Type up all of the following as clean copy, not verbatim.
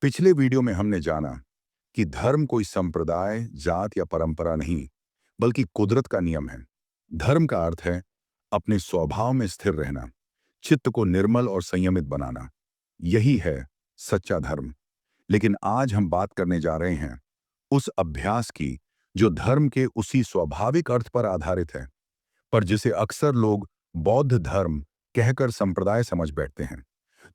पिछले वीडियो में हमने जाना कि धर्म कोई संप्रदाय, जात या परंपरा नहीं, बल्कि कुदरत का नियम है। धर्म का अर्थ है अपने स्वभाव में स्थिर रहना, चित्त को निर्मल और संयमित बनाना। यही है सच्चा धर्म। लेकिन आज हम बात करने जा रहे हैं उस अभ्यास की जो धर्म के उसी स्वाभाविक अर्थ पर आधारित है, पर जिसे अक्सर लोग बौद्ध धर्म कहकर संप्रदाय समझ बैठते हैं।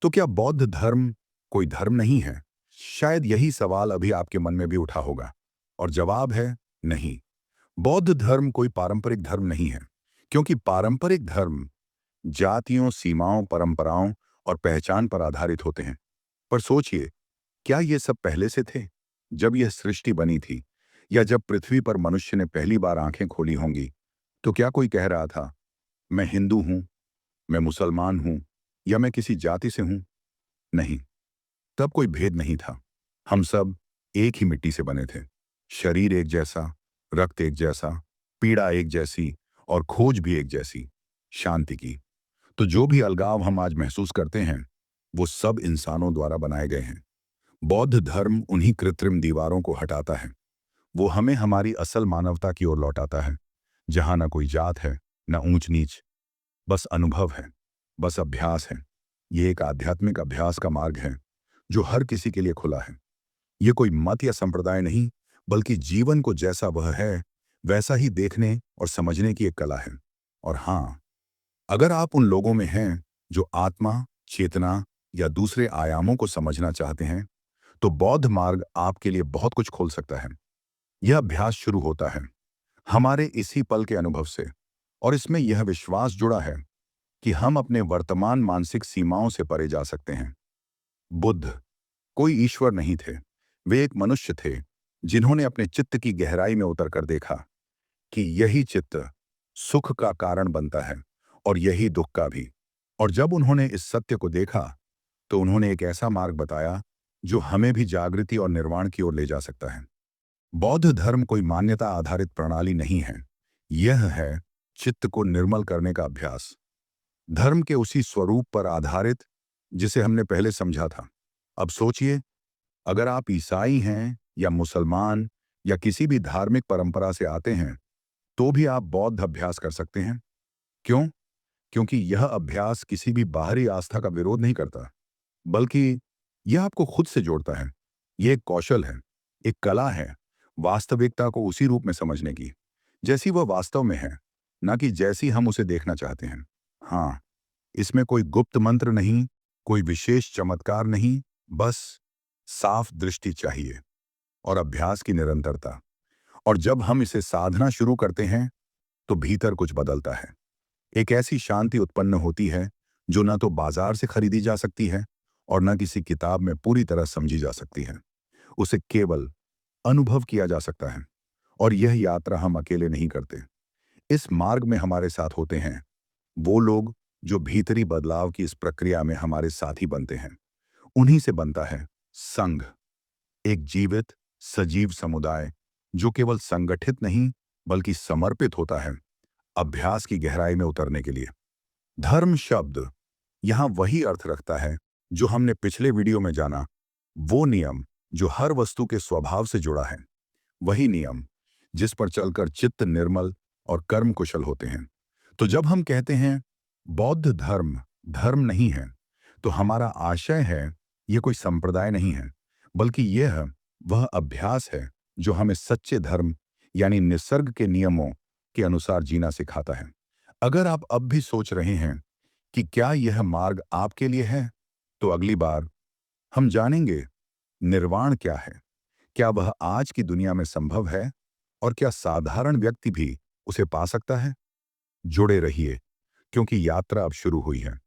तो क्या बौद्ध धर्म कोई धर्म नहीं है? शायद यही सवाल अभी आपके मन में भी उठा होगा, और जवाब है नहीं। बौद्ध धर्म कोई पारंपरिक धर्म नहीं है, क्योंकि पारंपरिक धर्म जातियों, सीमाओं, परंपराओं और पहचान पर आधारित होते हैं। पर सोचिए, क्या ये सब पहले से थे, जब यह सृष्टि बनी थी, या जब पृथ्वी पर मनुष्य ने पहली बार आंखें खोली होंगी? तो क्या कोई कह रहा था, मैं हिंदू हूं, मैं मुसलमान हूं, या मैं किसी जाति से हूं? नहीं, तब कोई भेद नहीं था। हम सब एक ही मिट्टी से बने थे। शरीर एक जैसा, रक्त एक जैसा, पीड़ा एक जैसी, और खोज भी एक जैसी, शांति की। तो जो भी अलगाव हम आज महसूस करते हैं, वो सब इंसानों द्वारा बनाए गए हैं। बौद्ध धर्म उन्हीं कृत्रिम दीवारों को हटाता है। वो हमें हमारी असल मानवता की ओर लौटाता है, जहां ना कोई जात है, ना ऊंच नीच, बस अनुभव है, बस अभ्यास है। ये एक आध्यात्मिक अभ्यास का मार्ग है जो हर किसी के लिए खुला है। ये कोई मत या संप्रदाय नहीं, बल्कि जीवन को जैसा वह है वैसा ही देखने और समझने की एक कला है। और हाँ, अगर आप उन लोगों में हैं जो आत्मा, चेतना या दूसरे आयामों को समझना चाहते हैं, तो बौद्ध मार्ग आपके लिए बहुत कुछ खोल सकता है। यह अभ्यास शुरू होता है हमारे इसी पल के अनुभव से, और इसमें यह विश्वास जुड़ा है कि हम अपने वर्तमान मानसिक सीमाओं से परे जा सकते हैं। बुद्ध कोई ईश्वर नहीं थे। वे एक मनुष्य थे जिन्होंने अपने चित्त की गहराई में उतरकर देखा कि यही चित्त सुख का कारण बनता है, और यही दुख का भी। और जब उन्होंने इस सत्य को देखा, तो उन्होंने एक ऐसा मार्ग बताया जो हमें भी जागृति और निर्वाण की ओर ले जा सकता है। बौद्ध धर्म कोई मान्यता आधारित प्रणाली नहीं है। यह है चित्त को निर्मल करने का अभ्यास, धर्म के उसी स्वरूप पर आधारित जिसे हमने पहले समझा था। अब सोचिए, अगर आप ईसाई हैं या मुसलमान या किसी भी धार्मिक परंपरा से आते हैं, तो भी आप बौद्ध अभ्यास कर सकते हैं। क्यों? क्योंकि यह अभ्यास किसी भी बाहरी आस्था का विरोध नहीं करता, बल्कि यह आपको खुद से जोड़ता है। यह एक कौशल है, एक कला है, वास्तविकता को उसी रूप में समझने की, जैसी वह वास्तव में है, ना कि जैसी हम उसे देखना चाहते हैं। हाँ, इसमें कोई गुप्त मंत्र नहीं, कोई विशेष चमत्कार नहीं, बस साफ दृष्टि चाहिए और अभ्यास की निरंतरता। और जब हम इसे साधना शुरू करते हैं, तो भीतर कुछ बदलता है। एक ऐसी शांति उत्पन्न होती है जो ना तो बाजार से खरीदी जा सकती है और ना किसी किताब में पूरी तरह समझी जा सकती है। उसे केवल अनुभव किया जा सकता है। और यह यात्रा हम अकेले नहीं करते। इस मार्ग में हमारे साथ होते हैं वो लोग जो भीतरी बदलाव की इस प्रक्रिया में हमारे साथी बनते हैं। उन्हीं से बनता है संघ, एक जीवित, सजीव समुदाय जो केवल संगठित नहीं, बल्कि समर्पित होता है अभ्यास की गहराई में उतरने के लिए। धर्म शब्द यहां वही अर्थ रखता है जो हमने पिछले वीडियो में जाना, वो नियम जो हर वस्तु के स्वभाव से जुड़ा है, वही नियम जिस पर चलकर चित्त निर्मल और कर्म कुशल होते हैं। तो जब हम कहते हैं बौद्ध धर्म धर्म नहीं है, तो हमारा आशय है यह कोई संप्रदाय नहीं है, बल्कि यह वह अभ्यास है जो हमें सच्चे धर्म यानी निसर्ग के नियमों के अनुसार जीना सिखाता है। अगर आप अब भी सोच रहे हैं कि क्या यह मार्ग आपके लिए है, तो अगली बार हम जानेंगे निर्वाण क्या है, क्या वह आज की दुनिया में संभव है, और क्या साधारण व्यक्ति भी उसे पा सकता है। जुड़े रहिए, क्योंकि यात्रा अब शुरू हुई है।